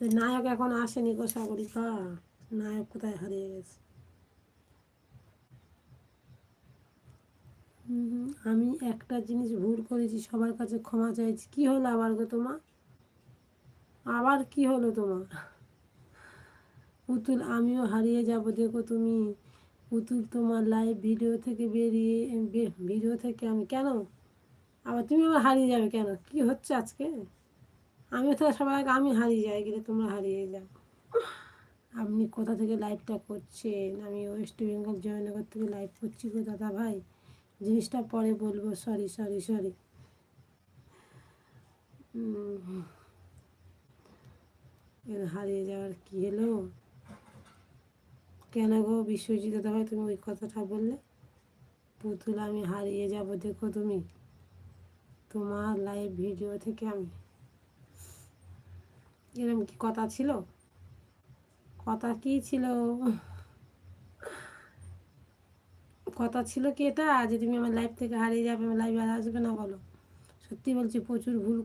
নায়ক এখন আসেনি গো সাগরিকা, নায়ক কোথায় হারিয়ে গেছে। আমি একটা জিনিস ভুল করেছি, সবার কাছে ক্ষমা চাইছি। কি হলো আবার গো তোমার, আবার কি হলো তোমার? পুতুল আমিও হারিয়ে যাব দেখো তুমি। পুতুল তোমার লাইভ ভিডিও থেকে বেরিয়ে ভিডিও থেকে আমি কেন, আবার তুমি আবার হারিয়ে যাবে কেন? কি হচ্ছে আজকে? আমিও তো সবার আগে আমি হারিয়ে যাই, গেলে তোমরা হারিয়ে যাও। আপনি কোথা থেকে লাইভটা করছেন? আমি ওয়েস্ট বেঙ্গল জয়নগর থেকে লাইভ করছি গো দাদা ভাই, জিনিসটা পরে বলবো, সরি সরি সরি। হারিয়ে যাওয়ার কি হলো? কেন গো বিশ্বজিৎ দাদা ভাই তুমি ওই কথাটা বললে? পুতুল আমি হারিয়ে যাব দেখো তুমি, তোমার লাইভ ভিডিও থেকে আমি, এরকম কি কথা ছিল? কথা কি ছিল? কথা ছিল কি এটা যে তুমি আমার লাইভ থেকে হারিয়ে যাবে, আমার লাইভে আর আসবে না? বলো, সত্যি বলছি প্রচুর ভুল